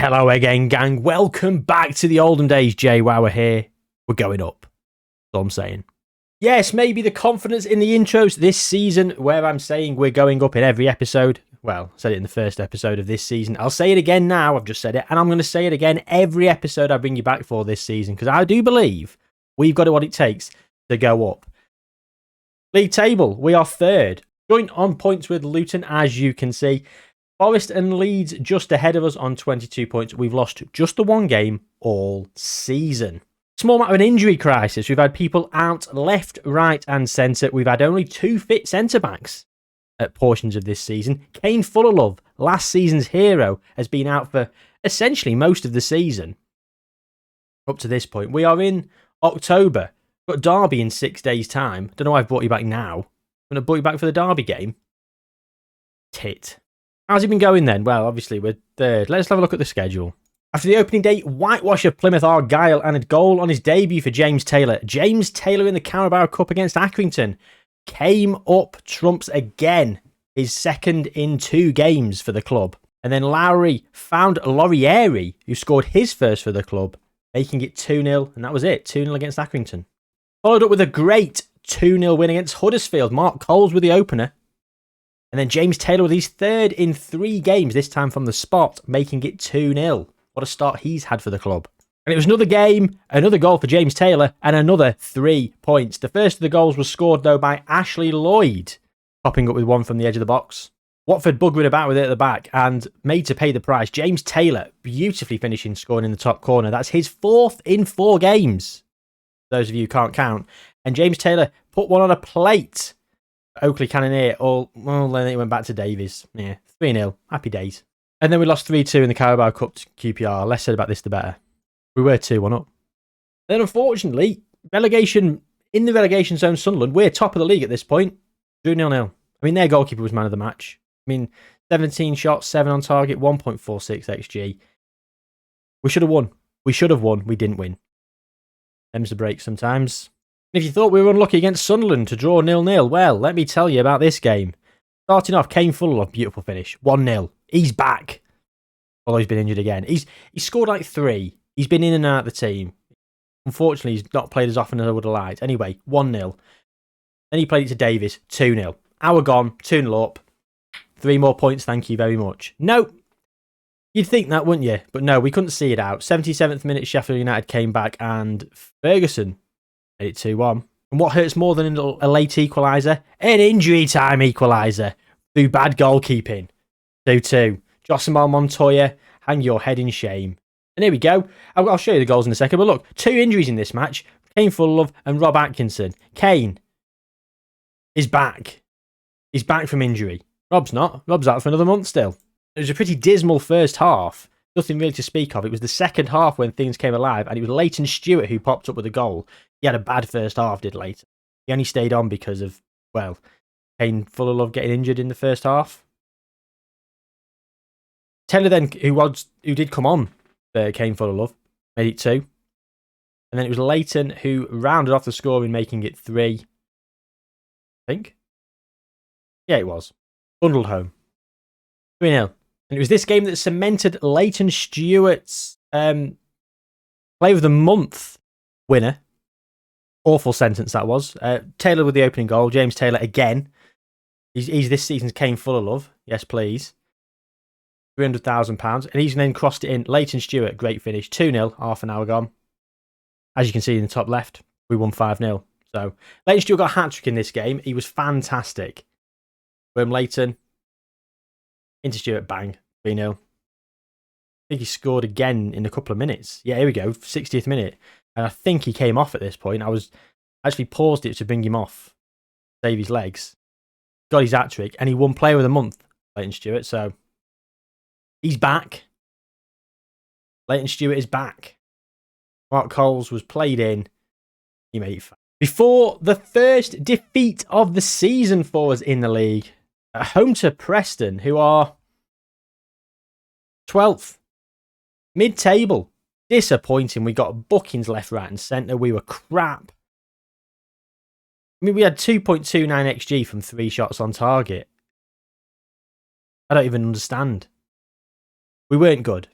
Hello again, gang. Welcome back to the Oldham days. Jayhuahua here. We're going up. That's all I'm saying. Yes, maybe the confidence in the intros this season where I'm saying we're going up in every episode. Well, I said it in the first episode of this season. I'll say it again now. I've just said it. And I'm going to say it again every episode I bring you back for this season. Because I do believe we've got what it takes to go up. League table. We are third. Joint on points with Luton, as you can see. Forest and Leeds just ahead of us on 22 points. We've lost just the one game all season. Small matter of an injury crisis. We've had people out left, right and centre. We've had only 2 fit centre-backs at portions of this season. Kane Fullerlove, last season's hero, has been out for essentially most of the season. Up to this point. We are in October. We've got Derby in 6 days' time. Don't know why I've brought you back now. I'm going to brought you back for the Derby game. Tit. How's it been going then? Well, obviously we're third. Let's have a look at the schedule. After the opening day, whitewash of Plymouth Argyle and a goal on his debut for James Taylor. James Taylor in the Carabao Cup against Accrington came up trumps again. His second in 2 games for the club. And then Lowry found Laurieri, who scored his first for the club, making it 2-0. And that was it, 2-0 against Accrington. Followed up with a great 2-0 win against Huddersfield. Mark Coles with the opener. And then James Taylor with his third in 3 games, this time from the spot, making it 2-0. What a start he's had for the club. And it was another game, another goal for James Taylor, and another 3 points. The first of the goals was scored, though, by Ashley Lloyd, popping up with one from the edge of the box. Watford buggering about with it at the back and made to pay the price. James Taylor beautifully finishing, scoring in the top corner. That's his 4th in 4 games. For those of you who can't count. And James Taylor put one on a plate. Oakley Cannoneer, then it went back to Davies. Yeah, 3-0. Happy days. And then we lost 3-2 in the Carabao Cup to QPR. Less said about this, the better. We were 2-1 up. Then, unfortunately, in the relegation zone, Sunderland, we're top of the league at this point. Drew 0-0. I mean, their goalkeeper was man of the match. I mean, 17 shots, 7 on target, 1.46 XG. We should have won. We didn't win. Them's the break sometimes. If you thought we were unlucky against Sunderland to draw 0-0, well, let me tell you about this game. Starting off, Kane Fullerlove, beautiful finish, 1-0. He's back. Although he's been injured again. He's scored like 3. He's been in and out of the team. Unfortunately, he's not played as often as I would have liked. Anyway, 1-0. Then he played it to Davies, 2-0. Hour gone, 2-0 up. 3 more points, thank you very much. No. You'd think that, wouldn't you? But no, we couldn't see it out. 77th minute, Sheffield United came back and Ferguson made it 2-1. And what hurts more than a late equaliser? An injury time equaliser through bad goalkeeping. 2-2. Josimar Montoya, hang your head in shame. And here we go. I'll show you the goals in a second. But look, 2 injuries in this match. Kane Fullerlove and Rob Atkinson. Kane is back. He's back from injury. Rob's not. Rob's out for another month still. It was a pretty dismal first half. Nothing really to speak of. It was the second half when things came alive, and it was Leighton Stewart who popped up with a goal. He had a bad first half, did Leighton. He only stayed on because of, well, Kane Fullerlove getting injured in the first half. Taylor then, who did come on for Kane Fullerlove, made it 2. And then it was Leighton who rounded off the scoring, making it 3. I think. Yeah, it was. Bundled home. 3-0. And it was this game that cemented Leighton Stewart's Player of the Month winner. Awful sentence that was. Taylor with the opening goal. James Taylor again. He's this season's Kane Fullerlove. Yes, please. £300,000. And he's then crossed it in. Leighton Stewart, great finish. 2-0, half an hour gone. As you can see in the top left, we won 5-0. So, Leighton Stewart got a hat-trick in this game. He was fantastic. Boom, Leighton. Into Stewart, bang, 3-0. I think he scored again in a couple of minutes. Yeah, here we go, 60th minute. And I think he came off at this point. I actually paused it to bring him off, save his legs. Got his hat-trick, and he won Player of the Month, Leighton Stewart. So, he's back. Leighton Stewart is back. Mark Coles was played in. He made it 5. Before the first defeat of the season for us in the league, at home to Preston, who are 12th. Mid-table. Disappointing. We got bookings left, right and centre. We were crap. I mean, we had 2.29 XG from 3 shots on target. I don't even understand. We weren't good.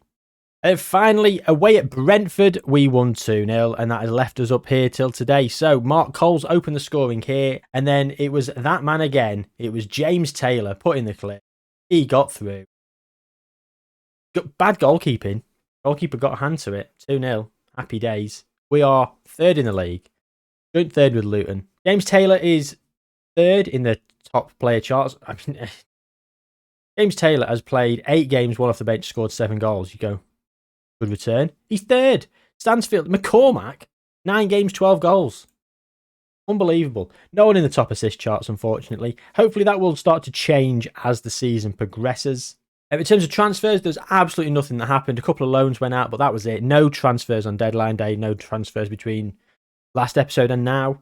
Finally, away at Brentford, we won 2-0, and that has left us up here till today. So, Mark Coles opened the scoring here, and then it was that man again. It was James Taylor put in the clip. He got through. Bad goalkeeping. Goalkeeper got a hand to it. 2-0. Happy days. We are third in the league. Joint third with Luton. James Taylor is third in the top player charts. I mean, James Taylor has played 8 games, one off the bench, scored 7 goals. You go, good return. He's third. Stansfield. McCormack, 9 games, 12 goals. Unbelievable. No one in the top assist charts, unfortunately. Hopefully that will start to change as the season progresses. In terms of transfers, there's absolutely nothing that happened. A couple of loans went out, but that was it. No transfers on deadline day. No transfers between last episode and now.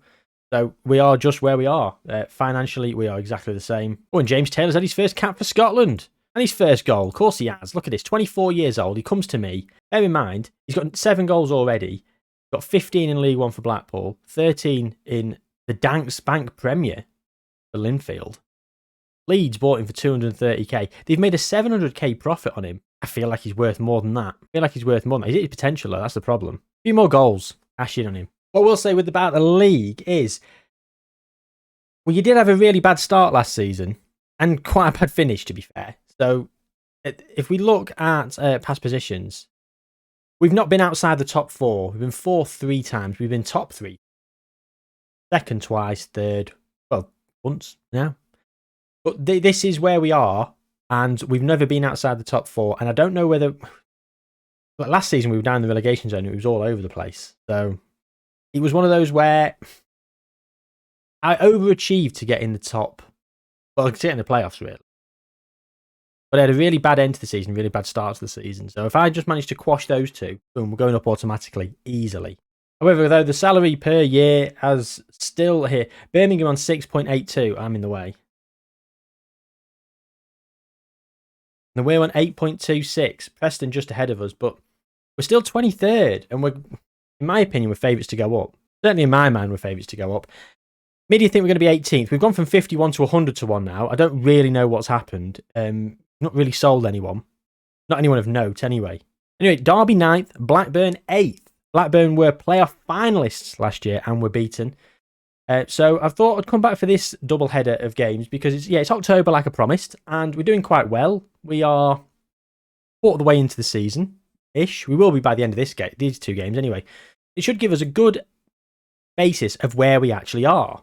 So we are just where we are. Financially, we are exactly the same. Oh, and James Taylor's had his first cap for Scotland. And his first goal. Of course he has. Look at this. 24 years old. He comes to me. Bear in mind, he's got 7 goals already. Got 15 in League One for Blackpool. 13 in the Danks Bank Premier for Linfield. Leeds bought him for 230k. They've made a 700k profit on him. I feel like he's worth more than that. He's his potential, though. That's the problem. A few more goals. Cash in on him. What we'll say about the league is, well, you did have a really bad start last season and quite a bad finish, to be fair. So if we look at past positions, we've not been outside the top 4. We've been 4th 3 times. We've been top 3. Second twice, third, well, once now. But this is where we are, and we've never been outside the top 4. And I don't know whether... Like last season, we were down in the relegation zone. It was all over the place. So it was one of those where I overachieved to get in the top. Well, to get in the playoffs, really. But I had a really bad end to the season, really bad start to the season. So if I just managed to quash those 2, boom, we're going up automatically, easily. However, though, the salary per year has still here. Birmingham on 6.82. I'm in the way. And we're on 8.26. Preston just ahead of us, but we're still 23rd. And we're, in my opinion, we're favourites to go up. Certainly in my mind, we're favourites to go up. Media think we're going to be 18th. We've gone from 51 to 100 to 1 now. I don't really know what's happened. Not really sold anyone. Not anyone of note, anyway. Anyway, Derby 9th, Blackburn 8th. Blackburn were playoff finalists last year and were beaten. So I thought I'd come back for this double header of games because it's October like I promised, and we're doing quite well. We are quarter of the way into the season-ish. We will be by the end of these 2 games anyway. It should give us a good basis of where we actually are.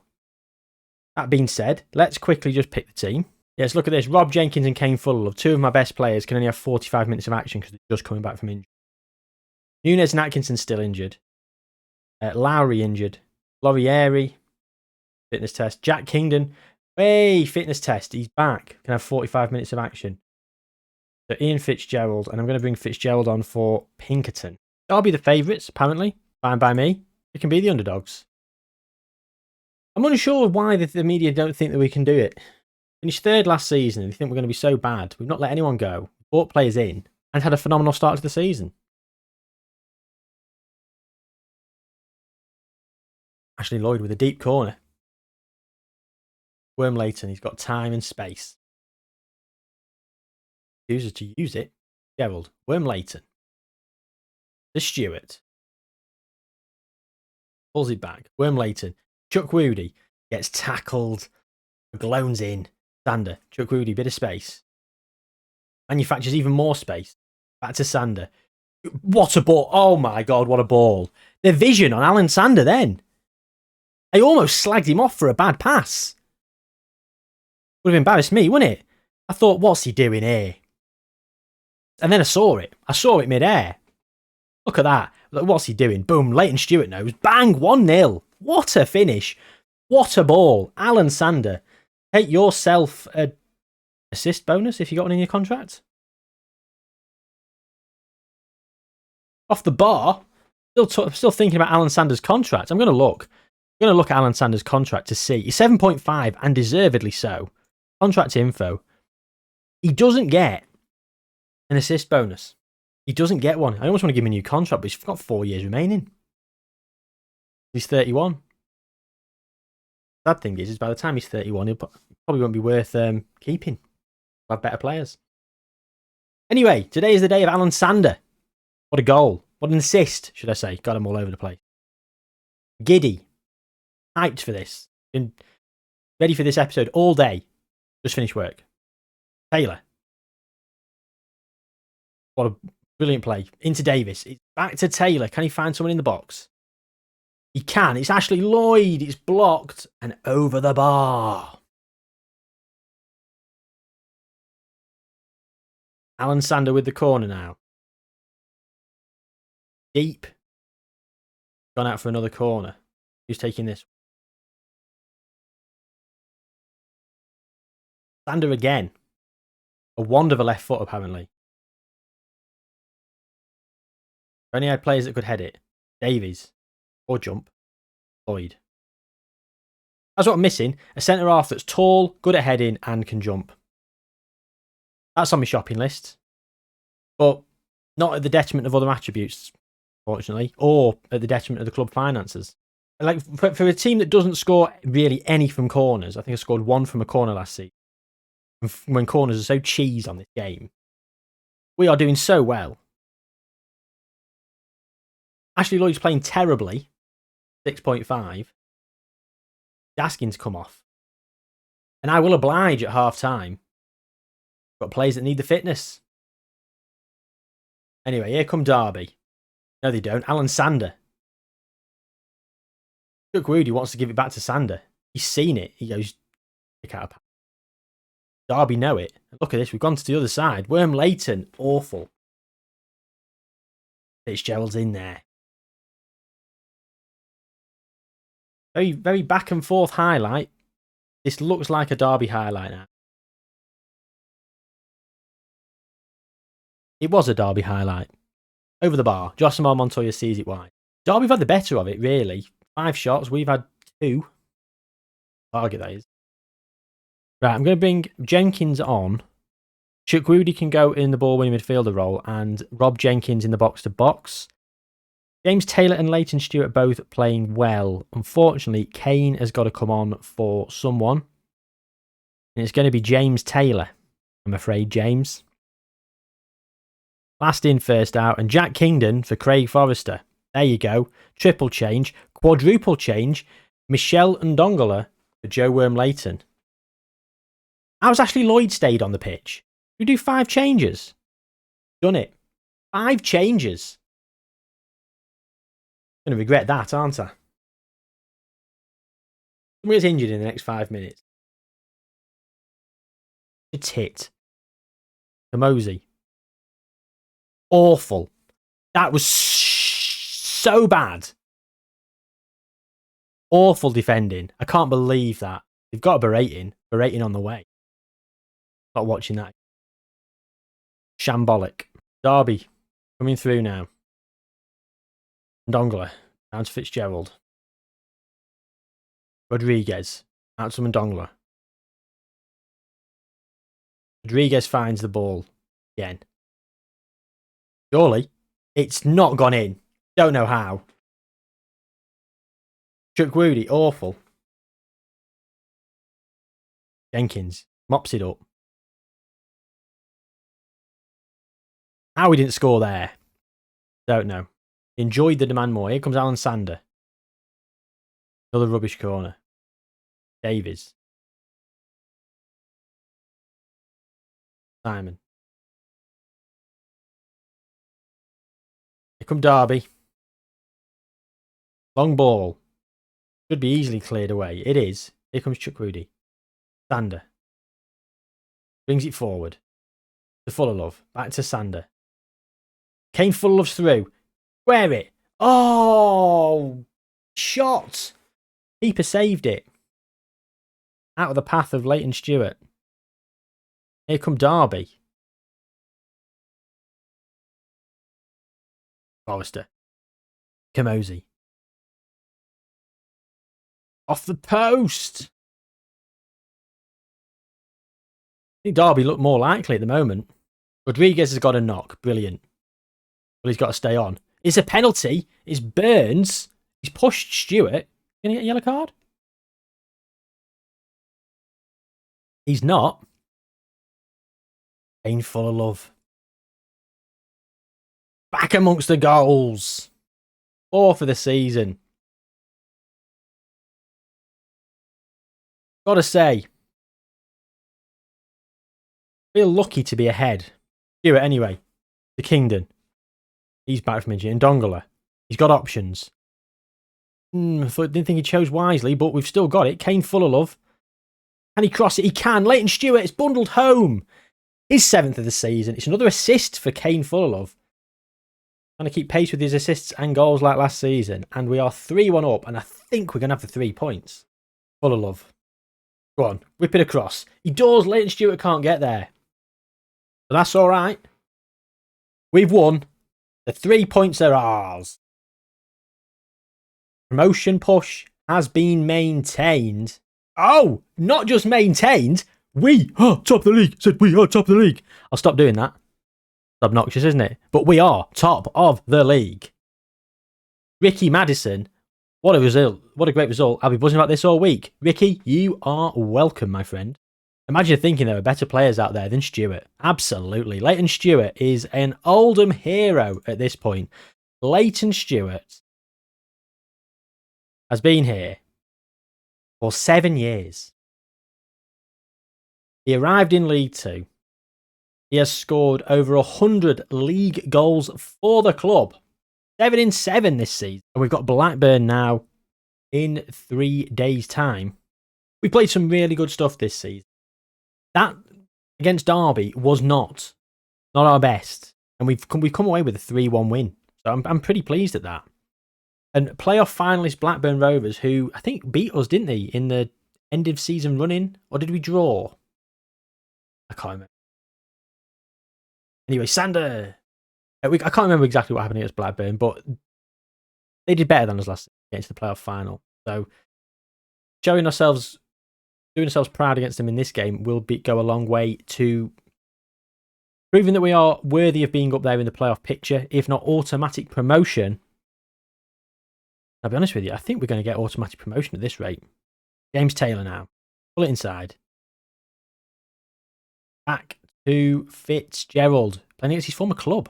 That being said, let's quickly just pick the team. Yes, look at this. Rob Jenkins and Kane Fuller, 2 of my best players, can only have 45 minutes of action because they're just coming back from injury. Nunes and Atkinson still injured. Lowry injured. Laurieri, fitness test. Jack Kingdon, fitness test. He's back. Can have 45 minutes of action. So Ian Fitzgerald, and I'm going to bring Fitzgerald on for Pinkerton. I'll be the favourites, apparently. Fine by me. We can be the underdogs. I'm unsure why the media don't think that we can do it. Finished 3rd last season and they think we're going to be so bad. We've not let anyone go. Bought players in and had a phenomenal start to the season. Ashley Lloyd with a deep corner. Wormleighton, he's got time and space. Uses to use it. Gerald, Wormleighton. The Stewart. Pulls it back. Wormleighton. Chuck Woody gets tackled. Glones in. Sander. Chuck Woody, bit of space. Manufactures even more space. Back to Sander. What a ball. Oh my God, what a ball. The vision on Alan Sander then. I almost slagged him off for a bad pass. Would have embarrassed me, wouldn't it? I thought, what's he doing here? And then I saw it. I saw it mid-air. Look at that. Look, what's he doing? Boom, Leighton Stewart knows. Bang, 1-0. What a finish. What a ball. Alan Sander. Take yourself an assist bonus if you got one in your contract. Off the bar. Still thinking about Alan Sander's contract. I'm going to look. I'm going to look at Alan Sander's contract to see. He's 7.5 and deservedly so. Contract info. He doesn't get an assist bonus. He doesn't get one. I almost want to give him a new contract, but he's got 4 years remaining. He's 31. Sad thing is by the time he's 31, he'll probably won't be worth keeping. He'll have better players. Anyway, today is the day of Alan Sander. What a goal. What an assist, should I say. Got him all over the place. Giddy. Hyped for this. Been ready for this episode all day. Just finished work. Taylor. What a brilliant play. Into Davis. It's back to Taylor. Can he find someone in the box? He can. It's Ashley Lloyd. It's blocked and over the bar. Alan Sander with the corner now. Deep. Gone out for another corner. Who's taking this? Sander again. A wand of a left foot, apparently. Only had players that could head it. Davies. Or jump. Lloyd. That's what I'm missing. A centre half that's tall, good at heading, and can jump. That's on my shopping list. But not at the detriment of other attributes, fortunately, or at the detriment of the club finances. Like for a team that doesn't score really any from corners, I think I scored one from a corner last season. When corners are so cheese on this game, we are doing so well. Ashley Lloyd's playing terribly, 6.5. Asking to come off. And I will oblige at half time. Got players that need the fitness. Anyway, here come Derby. No, they don't. Alan Sander. Jayhuahua wants to give it back to Sander. He's seen it. He goes, pick out a pass. Derby know it. Look at this. We've gone to the other side. Worm Leighton. Awful. Fitzgerald's in there. Very, very back and forth highlight. This looks like a Derby highlight now. It was a Derby highlight. Over the bar. Josimar Montoya sees it wide. Derby have had the better of it, really. 5 shots. We've had 2. Target, that is. Right, I'm going to bring Jenkins on. Jayhuahua can go in the ball-winning midfielder role and Rob Jenkins in the box-to-box. James Taylor and Leighton Stewart both playing well. Unfortunately, Kane has got to come on for someone. And it's going to be James Taylor. I'm afraid, James. Last in, first out. And Jack Kingdon for Craig Forrester. There you go. Triple change. Quadruple change. Michelle Ndongala for Joe Worm Leighton. How's Ashley Lloyd stayed on the pitch? We do 5 changes. Done it. 5 changes. I'm going to regret that, aren't I? Somebody gets injured in the next 5 minutes. It's hit. Kamosi. Awful. That was so bad. Awful defending. I can't believe that. They've got a berating. Berating on the way. Not watching that. Shambolic. Derby. Coming through now. Ndongala. Down to Fitzgerald. Rodriguez. Out to Ndongala. Rodriguez finds the ball. Again. Surely. It's not gone in. Don't know how. Jayhuahua. Awful. Jenkins. Mops it up. How we didn't score there. Don't know. Enjoyed the demand more. Here comes Alan Sander. Another rubbish corner. Davies. Simon. Here come Derby. Long ball. Should be easily cleared away. It is. Here comes Jayhuahua. Sander. Brings it forward. To Full of Love. Back to Sander. Kane Full of Love's through. Square it. Oh! Shot! Keeper saved it. Out of the path of Leighton Stewart. Here come Derby. Forrester. Kamosi. Off the post! I think Derby look more likely at the moment. Rodriguez has got a knock. Brilliant. But he's got to stay on. It's a penalty. It's Burns. He's pushed Stewart. Going to get a yellow card? He's not. Kane Full of Love. Back amongst the goals. 4 for the season. Gotta say, feel lucky to be ahead. Do it anyway. The Kingdon. He's back from injury. And Dongola. He's got options. Didn't think he chose wisely, but we've still got it. Kane full of love. Can he cross it? He can. Leighton Stewart, it's bundled home. His 7th of the season. It's another assist for Kane full of love. Trying to keep pace with his assists and goals like last season. And we are 3-1 up. And I think we're going to have the 3 points. Full of love. Go on. Whip it across. He does. Leighton Stewart can't get there. But that's all right. We've won. The 3 points are ours. Promotion push has been maintained. Oh, not just maintained. We are top of the league. Said we are top of the league. I'll stop doing that. It's obnoxious, isn't it? But we are top of the league. Ricky Maddison. What a result. What a great result. I'll be buzzing about this all week. Ricky, you are welcome, my friend. Imagine thinking there are better players out there than Stewart. Absolutely. Leighton Stewart is an Oldham hero at this point. Leighton Stewart has been here for 7 years. He arrived in League 2. He has scored over 100 league goals for the club. 7 in 7 this season. And we've got Blackburn now in 3 days' time. We played some really good stuff this season. That against Derby was not our best. And we've come away with a 3-1 win. So I'm pretty pleased at that. And playoff finalist Blackburn Rovers, who I think beat us, didn't they, in the end of season run-in? Or did we draw? I can't remember. Anyway, Sander. I can't remember exactly what happened against Blackburn, but they did better than us last year against the playoff final. So doing ourselves proud against them in this game will go a long way to proving that we are worthy of being up there in the playoff picture, if not automatic promotion. I'll be honest with you, I think we're going to get automatic promotion at this rate. James Taylor now. Pull it inside. Back to Fitzgerald. Playing against his former club.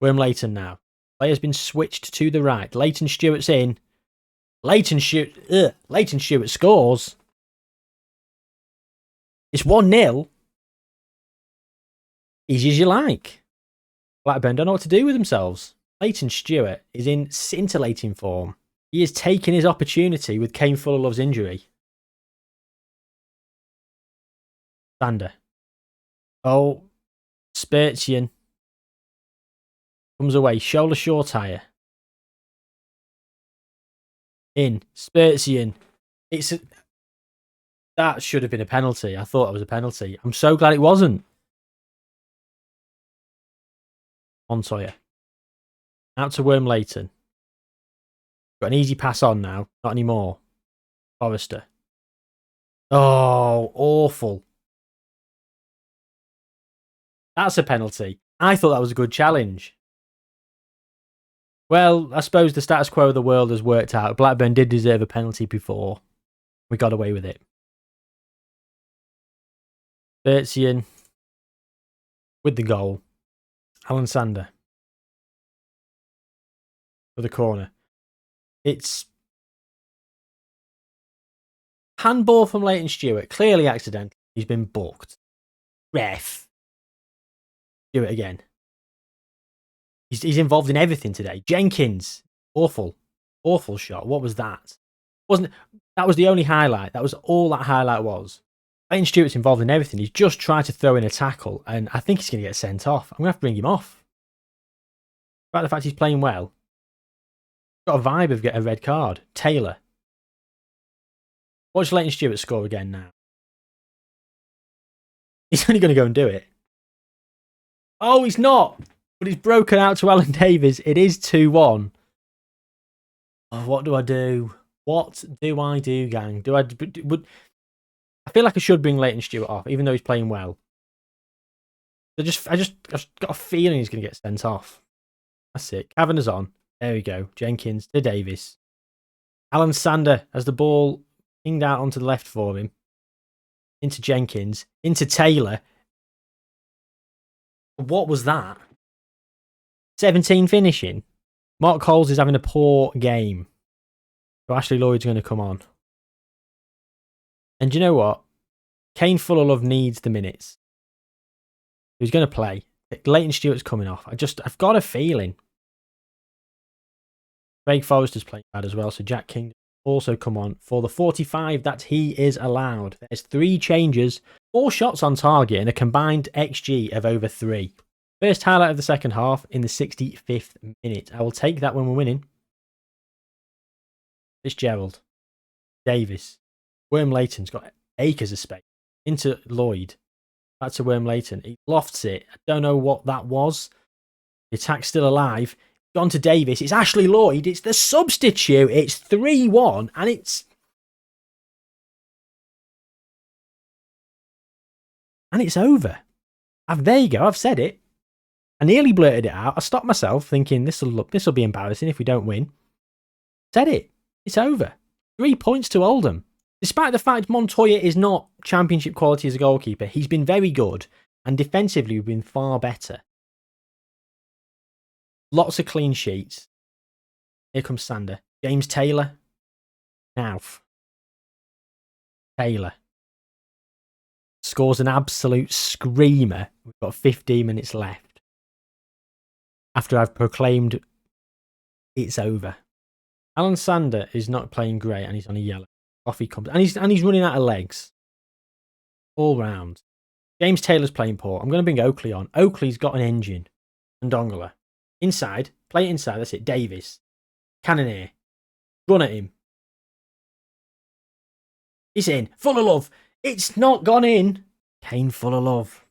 Worm Leighton now. Player's been switched to the right. Leighton Stewart's in. Leighton Stewart scores. It's 1-0. Easy as you like. Blackburn don't know what to do with themselves. Leighton Stewart is in scintillating form. He has taken his opportunity with Kane full of love's injury. Sander. Oh, Spurtian. Comes away. Shoulder short tire. In. Spurtian. That should have been a penalty. I thought it was a penalty. I'm so glad it wasn't. Montoya. Out to Worm Leighton. Got an easy pass on now. Not anymore. Forrester. Oh, awful. That's a penalty. I thought that was a good challenge. Well, I suppose the status quo of the world has worked out. Blackburn did deserve a penalty before. We got away with it. Bertzian with the goal. Alan Sander. For the corner. It's handball from Leighton Stewart. Clearly accidental. He's been booked. Ref. Do it again. He's involved in everything today. Jenkins. Awful. Awful shot. What was that? That was the only highlight. That was all that highlight was. Leighton Stewart's involved in everything. He's just tried to throw in a tackle, and I think he's going to get sent off. I'm going to have to bring him off. About the fact he's playing well. Got a vibe of getting a red card. Taylor. Watch Leighton Stewart score again now. He's only going to go and do it. Oh, he's not. But he's broken out to Alan Davies. It is 2-1. Oh, what do I do? What do I do, gang? I feel like I should bring Leighton Stewart off, even though he's playing well. I just got a feeling he's going to get sent off. That's it. Kavanagh's on. There we go. Jenkins to Davis. Alan Sander has the ball pinged out onto the left for him. Into Jenkins. Into Taylor. What was that? 17 finishing. Mark Coles is having a poor game. So Ashley Lloyd's going to come on. And do you know what? Kane Full of Love needs the minutes. He's going to play. Leighton Stewart's coming off. I've got a feeling. Craig Forrester's playing bad as well, so Jack King also come on for the 45 that he is allowed. There's 3 changes, 4 shots on target, and a combined XG of over 3. First highlight of the second half in the 65th minute. I will take that when we're winning. Fitzgerald, Davis, Worm Leighton's got acres of space. Into Lloyd. Back to Worm Leighton. He lofts it. I don't know what that was. The attack's still alive. Gone to Davis. It's Ashley Lloyd. It's the substitute. It's 3-1. And it's over. There you go. I've said it. I nearly blurted it out. I stopped myself thinking this will be embarrassing if we don't win. Said it. It's over. 3 points to Oldham. Despite the fact Montoya is not championship quality as a goalkeeper, he's been very good, and defensively we've been far better. Lots of clean sheets. Here comes Sander. James Taylor. Now. Taylor. Scores an absolute screamer. We've got 15 minutes left. After I've proclaimed it's over. Alan Sander is not playing great and he's on a yellow. Off he comes. And he's running out of legs. All round. James Taylor's playing poor. I'm going to bring Oakley on. Oakley's got an engine. And Dongler. Inside. Play it inside. That's it. Davis. Cannoneer. Run at him. He's in. Full of love. It's not gone in. Kane Full of Love.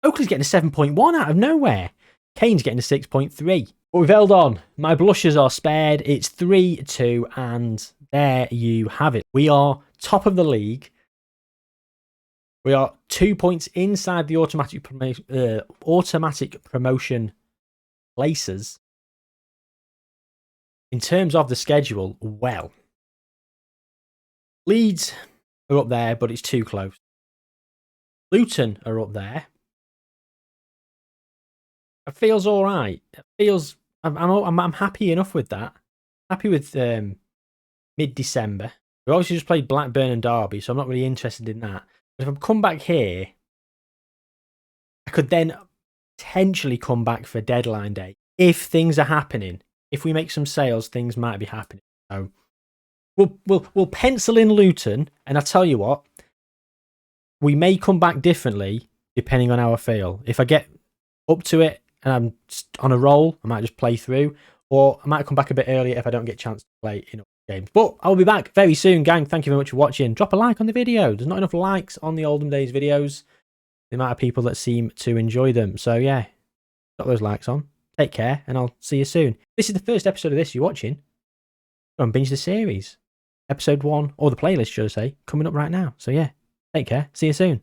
Oakley's getting a 7.1 out of nowhere. Kane's getting a 6.3. But we've held on. My blushes are spared. It's 3-2 and there you have it. We are top of the league. We are 2 points inside the automatic promotion places. In terms of the schedule, well, Leeds are up there, but it's too close. Luton are up there. It feels all right. It feels I'm happy enough with that. Happy with mid-December. We obviously just played Blackburn and Derby, so I'm not really interested in that. But if I come back here, I could then potentially come back for deadline day if things are happening. If we make some sales, things might be happening. So we'll pencil in Luton, and I tell you what, we may come back differently depending on how I feel. If I get up to it and I'm on a roll, I might just play through, or I might come back a bit earlier if I don't get a chance to play in games. But I'll be back very soon, gang. Thank you very much for watching. Drop a like on the video. There's not enough likes on the Oldham Days videos. The amount of people that seem to enjoy them. So yeah, got those likes on. Take care, and I'll see you soon. This is the first episode of this you're watching. Go and binge the series. Episode 1, or the playlist, should I say, coming up right now. So yeah, take care. See you soon.